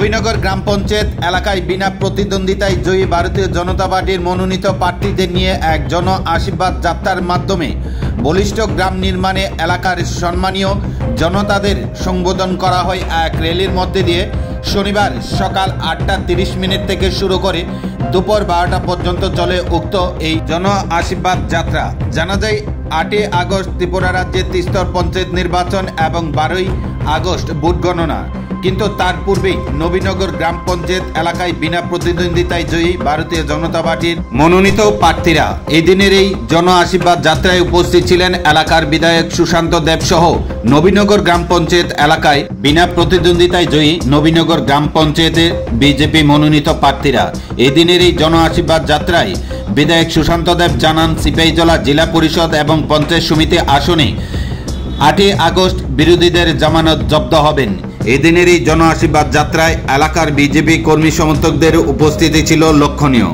নবীনগর গ্রাম পঞ্চায়েত এলাকায় বিনা প্রতিদ্বন্দ্বিতায় জয়ী ভারতীয় জনতা পার্টির মনোনীত প্রার্থীদের নিয়ে এক জন আশীর্বাদ যাত্রার মাধ্যমে বলিষ্ঠ গ্রাম নির্মাণে এলাকার সম্মানীয় জনতাদের সম্বোধন করা হয়। এক র্যালির মধ্যে দিয়ে শনিবার সকাল 8:30 থেকে শুরু করে দুপুর 12টা পর্যন্ত চলে উক্ত এই জন আশীর্বাদ যাত্রা। জানা যায় 8 আগস্ট ত্রিপুরা রাজ্যের ত্রিস্তর পঞ্চায়েত নির্বাচন এবং 12 আগস্ট ভোট গণনা, কিন্তু তার পূর্বেই নবীনগর গ্রাম পঞ্চায়েত এলাকায় বিনা প্রতিদ্বন্দ্বিতায় জয়ী ভারতীয় জনতা পার্টির মনোনীত প্রার্থীরা। এই দিনের এই জন আশীর্বাদ যাত্রায় উপস্থিত ছিলেন এলাকার বিধায়ক সুশান্ত দেব সহ নবীনগর গ্রাম পঞ্চায়েত এলাকায় বিনা প্রতিদ্বন্দ্বিতায় জয়ী নবীনগর গ্রাম পঞ্চায়েতের বিজেপি মনোনীত প্রার্থীরা। এই দিনের এই জন আশীর্বাদ যাত্রায় বিধায়ক সুশান্ত দেব জানান, সিপাহীজলা জেলা পরিষদ এবং পঞ্চায়েত সমিতি আসনে 8 আগস্ট বিরোধীদের জামানত জব্দ হবেন। এদিনের এই জন আশীর্বাদ যাত্রায় এলাকার বিজেপি কর্মী সমর্থকদের উপস্থিতি ছিল লক্ষণীয়।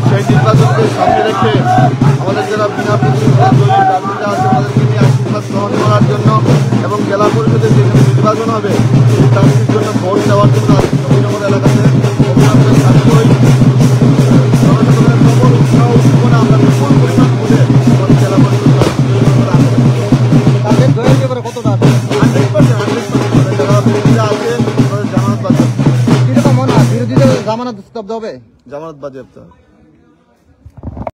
সেই নির্বাচনকে সামনে রেখে আমাদের যারা বিনা প্রতিদ্বন্দ্বিতা আছে তাদেরকে নিয়ে আশীর্বাদ গ্রহণ করার জন্য এবং জেলা পরিষদের যেখানে নির্বাচন হবে সেই প্রার্থীর জন্য ভোট দেওয়ার জন্য নবীনগর এলাকাতে অভিনন্দন জানাই। জনসাধারণের প্রবল উৎসাহ উদ্দীপনা আমরা বিপুল পরিমাণ করে আমাদের জেলা পরিষদ কতটা 100% যারা বিরোধীরা আছে তাদের জামানত বাজেয়াপ্ত। কিরকম মনে হয় বিরোধীদের জামানত স্তব্ধ হবে? জামানত বাজেয়াপ্ত।